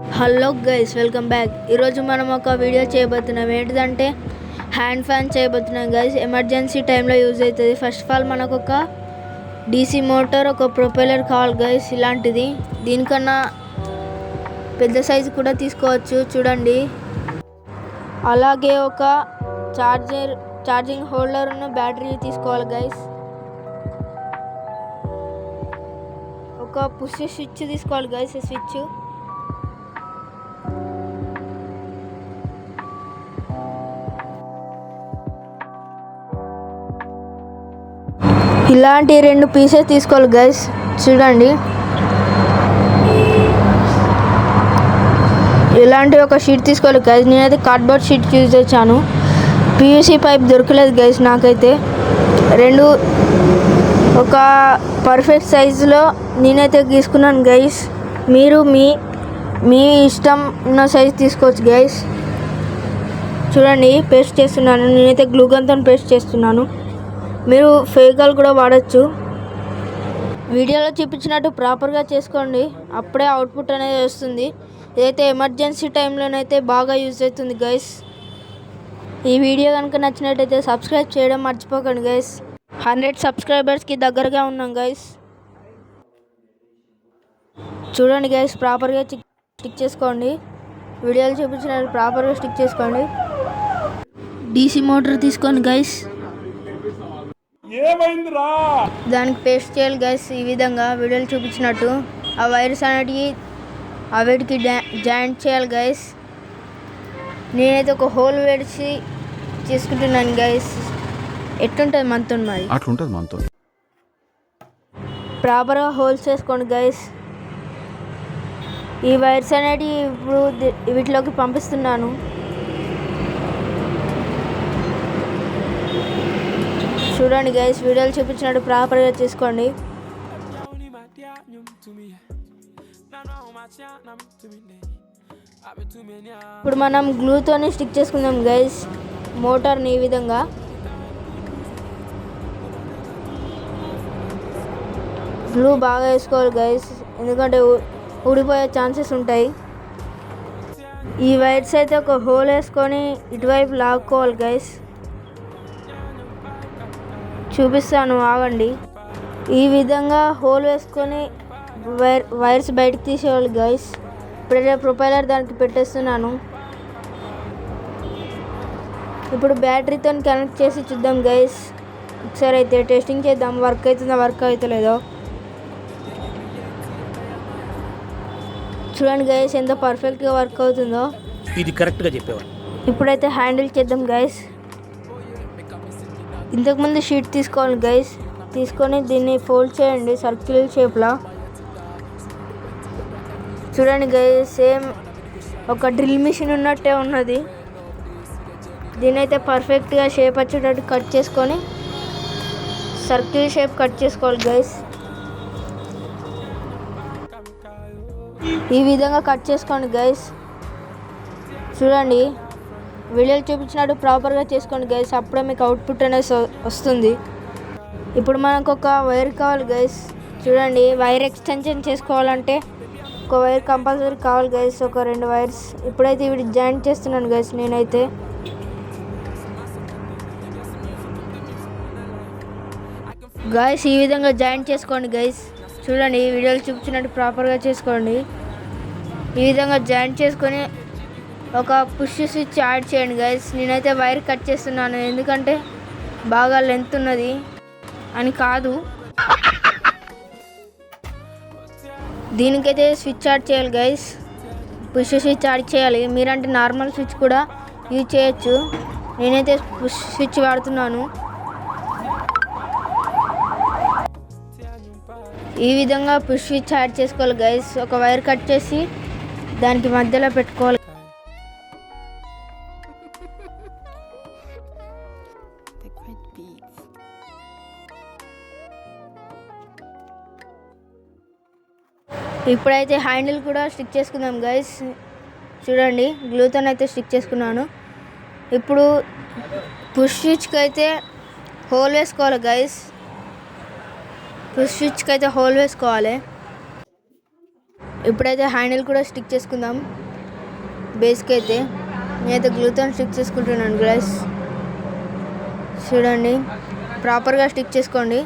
Hello guys, welcome back. ఈరోజు మనం ఒక వీడియో చేయబోతున్నాం. ఏంటిదంటే హ్యాండ్ ఫ్యాన్ చేయబోతున్నాం గైస్. ఎమర్జెన్సీ టైంలో యూజ్ అవుతుంది. ఫస్ట్ ఆఫ్ ఆల్ మనకు ఒక డీసీ మోటార్, ఒక ప్రొపెల్లర్ కావాలి గైస్. ఇలాంటిది దీనికన్నా పెద్ద సైజు కూడా తీసుకోవచ్చు చూడండి. అలాగే ఒక ఛార్జింగ్ హోల్డర్ ఉన్న బ్యాటరీ తీసుకోవాలి గైస్. ఒక పుష్ స్విచ్ తీసుకోవాలి గైస్. స్విచ్ ఇలాంటి 2 పీసెస్ తీసుకోవాలి గైస్. చూడండి, ఇలాంటి ఒక షీట్ తీసుకోవాలి గైస్. నేనైతే కార్డ్బోర్డ్ షీట్ యూజ్ చేశాను. పీవీసీ పైప్ దొరకలేదు గైస్ నాకైతే. 2 ఒక పర్ఫెక్ట్ సైజులో నేనైతే తీసుకున్నాను గైస్. మీరు మీ ఇష్టం ఉన్న సైజు తీసుకోవచ్చు గైస్. చూడండి, పేస్ట్ చేస్తున్నాను. నేనైతే గ్లూగన్తో పేస్ట్ చేస్తున్నాను. మీరు ఫేవికాల్ కూడా వాడచ్చు. వీడియోలో చూపించినట్టు ప్రాపర్గా చేసుకోండి, అప్పుడే అవుట్పుట్ అనేది వస్తుంది. ఇదైతే ఎమర్జెన్సీ టైంలోనైతే బాగా యూజ్ అవుతుంది గైస్. ఈ వీడియో కనుక నచ్చినట్టయితే సబ్స్క్రైబ్ చేయడం మర్చిపోకండి గైస్. 100 సబ్స్క్రైబర్స్కి దగ్గరగా ఉన్నాం గైస్. చూడండి గైస్, ప్రాపర్గా స్టిక్ చేసుకోండి. వీడియోలో చూపించినట్టు ప్రాపర్గా స్టిక్ చేసుకోండి. డీసీ మోటార్ తీసుకోండి గైస్. దానికి పేస్ట్ చేయాలి గైస్. ఈ విధంగా వీడియోలు చూపించినట్టు ఆ వైర్స్ అనేటివి వీటికి జాయింట్ చేయాలి గైస్. నేనైతే ఒక హోల్ వేసి చేసుకుంటున్నాను గైస్. ఎట్లుంటుంది మనతో? మరి అట్లుంటుంది మనతో. ప్రాపర్గా హోల్స్ చేసుకోండి గైస్. ఈ వైర్స్ అనేటివి ఇప్పుడు వీటిలోకి పంపిస్తున్నాను. చూడండి గైస్, వీడియోలు చూపించినట్టు ప్రాపర్గా చేసుకోండి. ఇప్పుడు మనం గ్లూతోని స్టిక్ చేసుకుందాం గైస్ మోటార్ని. ఈ విధంగా గ్లూ బాగా వేసుకోవాలి గైస్, ఎందుకంటే ఊడిపోయే ఛాన్సెస్ ఉంటాయి. ఈ వైర్స్ అయితే ఒక హోల్ వేసుకొని ఇటువైపు లాక్కోవాలి గైస్. చూపిస్తాను, ఆగండి. ఈ విధంగా హోల్ వేసుకొని వైర్స్ బయటకు తీసేయాలి గైస్. ఇప్పుడైతే ప్రొపైలర్ దానికి పెట్టేస్తున్నాను. ఇప్పుడు బ్యాటరీతో కనెక్ట్ చేసి చూద్దాం గైస్. ఒకసారి అయితే టెస్టింగ్ చేద్దాం, వర్క్ అవుతుందో వర్క్ అవుతలేదో. చూడండి గైస్, ఎంత పర్ఫెక్ట్గా వర్క్ అవుతుందో. ఇది కరెక్ట్గా చెప్పేవాడు. ఇప్పుడైతే హ్యాండిల్ చేద్దాం గైస్. ఇంతకుముందు షీట్ తీసుకోవాలి గైస్. తీసుకొని దీన్ని ఫోల్డ్ చేయండి సర్కిల్ షేప్లో. చూడండి గైస్, సేమ్ ఒక డ్రిల్ మిషన్ ఉన్నట్టే ఉన్నది. దీన్నైతే పర్ఫెక్ట్గా షేప్ వచ్చేటట్టు కట్ చేసుకొని సర్కిల్ షేప్ కట్ చేసుకోవాలి గైస్. ఈ విధంగా కట్ చేసుకోండి గైస్. చూడండి, వీడియోలు చూపించినట్టు ప్రాపర్గా చేసుకోండి గైస్, అప్పుడే మీకు అవుట్పుట్ అనేది వస్తుంది. ఇప్పుడు మనకు ఒక వైర్ కావాలి గైస్. చూడండి, వైర్ ఎక్స్టెన్షన్ చేసుకోవాలంటే ఒక వైర్ కంపల్సరీ కావాలి గైస్, ఒక 2 వైర్స్. ఇప్పుడైతే వీటి జాయింట్ చేస్తున్నాను గైస్ నేనైతే. గైస్, ఈ విధంగా జాయింట్ చేసుకోండి గైస్. చూడండి, వీడియోలు చూపించినట్టు ప్రాపర్గా చేసుకోండి. ఈ విధంగా జాయింట్ చేసుకొని ఒక పుష్ స్విచ్ యాడ్ చేయండి గైస్. నేనైతే వైర్ కట్ చేస్తున్నాను, ఎందుకంటే బాగా లెంత్ ఉన్నది అని కాదు. దీనికైతే స్విచ్ యాడ్ చేయాలి గైస్. పుష్ స్విచ్ యాడ్ చేయాలి. మీరంటే నార్మల్ స్విచ్ కూడా యూజ్ చేయొచ్చు. నేనైతే పుష్ స్విచ్ వాడుతున్నాను. ఈ విధంగా పుష్ స్విచ్ యాడ్ చేసుకోవాలి గైస్. ఒక వైర్ కట్ చేసి దానికి మధ్యలో పెట్టుకోవాలి. ఇప్పుడైతే హ్యాండిల్ కూడా స్టిక్ చేసుకుందాం గైస్. చూడండి, గ్లూతో అయితే స్టిక్ చేసుకున్నాను. ఇప్పుడు పుష్ స్విచ్కి అయితే హోల్ వేసుకోవాలి గైస్. పుష్ స్విచ్కి అయితే హోల్ వేసుకోవాలి. ఇప్పుడైతే హ్యాండిల్ కూడా స్టిక్ చేసుకుందాం. బేస్కి అయితే నేనైతే గ్లూతో స్టిక్ చేసుకుంటున్నాను గైస్. చూడండి, ప్రాపర్గా స్టిక్ చేసుకోండి.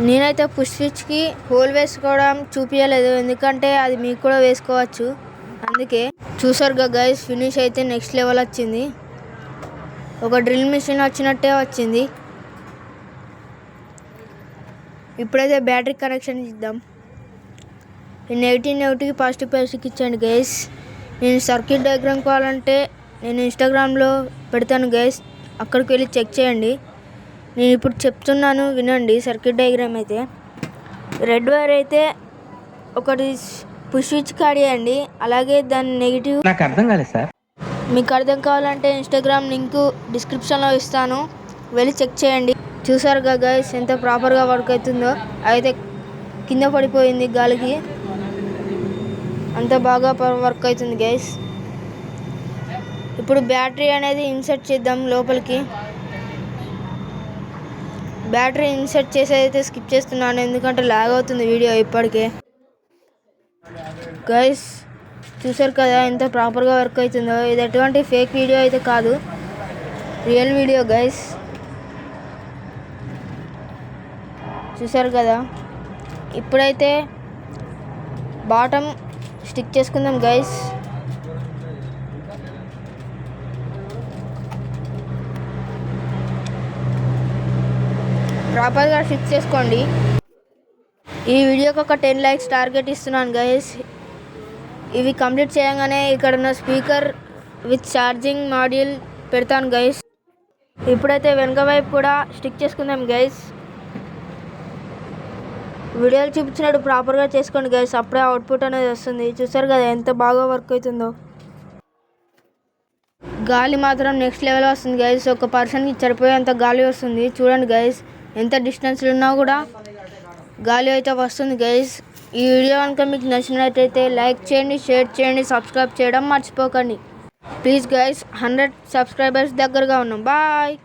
నేనైతే పుష్ స్విచ్కి హోల్ వేసుకోవడం చూపించలేదు, ఎందుకంటే అది మీకు కూడా వేసుకోవచ్చు. అందుకే చూసారుగా గైస్, ఫినిష్ అయితే నెక్స్ట్ లెవెల్ వచ్చింది. ఒక డ్రిల్ మిషన్ వచ్చినట్టే వచ్చింది. ఇప్పుడైతే బ్యాటరీ కనెక్షన్ ఇద్దాం. నెగిటివ్కి పాజిటివ్ ఇచ్చండి గైస్. నేను సర్క్యూట్ డయాగ్రామ్ కావాలంటే నేను ఇన్స్టాగ్రామ్లో పెడతాను గైస్, అక్కడికి వెళ్ళి చెక్ చేయండి. నేను ఇప్పుడు చెప్తున్నాను వినండి. సర్క్యూట్ డయాగ్రామ్ అయితే రెడ్ వైర్ అయితే ఒకటి పుష్ స్విచ్ కాడియండి, అలాగే దాని నెగిటివ్ నాకు అర్థం కాలేదు సార్. మీకు అర్థం కావాలంటే ఇన్స్టాగ్రామ్ లింక్ డిస్క్రిప్షన్లో ఇస్తాను, వెళ్ళి చెక్ చేయండి. చూసారుగా గైస్ ఎంత ప్రాపర్గా వర్క్ అవుతుందో. అయితే కింద పడిపోయింది గాలికి, అంత బాగా వర్క్ అవుతుంది గైస్. ఇప్పుడు బ్యాటరీ అనేది ఇన్సర్ట్ చేద్దాం లోపలికి. బ్యాటరీ ఇన్సర్ట్ చేసేదైతే స్కిప్ చేస్తున్నాను, ఎందుకంటే లాగ్ అవుతుంది వీడియో ఇప్పటికే. గైస్ చూసారు కదా ఎంత ప్రాపర్గా వర్క్ అవుతుందో. ఇది ఎటువంటి ఫేక్ వీడియో అయితే కాదు, రియల్ వీడియో గైస్. చూసారు కదా. ఇప్పుడైతే బాటమ్ స్టిక్ చేసుకుందాం గైస్. ప్రాపర్గా ఫిక్స్ చేసుకోండి. ఈ వీడియోకి ఒక 10 లైక్స్ టార్గెట్ ఇస్తున్నాను గైస్. ఇవి కంప్లీట్ చేయగానే ఇక్కడ ఉన్న స్పీకర్ విత్ ఛార్జింగ్ మాడ్యూల్ పెడతాను గైస్. ఇప్పుడైతే వెనక వైపు కూడా స్టిక్ చేసుకుందాం గైస్. వీడియోలు చూపించినట్టు ప్రాపర్గా చేసుకోండి గైస్, అప్పుడే అవుట్పుట్ అనేది వస్తుంది. చూసారు కదా ఎంత బాగా వర్క్ అవుతుందో. గాలి మాత్రం నెక్స్ట్ లెవెల్ వస్తుంది గైస్. ఒక పర్సన్కి సరిపోయేంత గాలి వస్తుంది. చూడండి గైస్, ఎంత డిస్టెన్స్లో ఉన్నా కూడా గాలి అయితే వస్తుంది గైస్. ఈ వీడియో కనుక మీకు నచ్చినట్టయితే లైక్ చేయండి, షేర్ చేయండి, సబ్స్క్రైబ్ చేయడం మర్చిపోకండి ప్లీజ్ గైస్. 100 సబ్స్క్రైబర్స్ దగ్గరగా ఉన్నాం. బాయ్.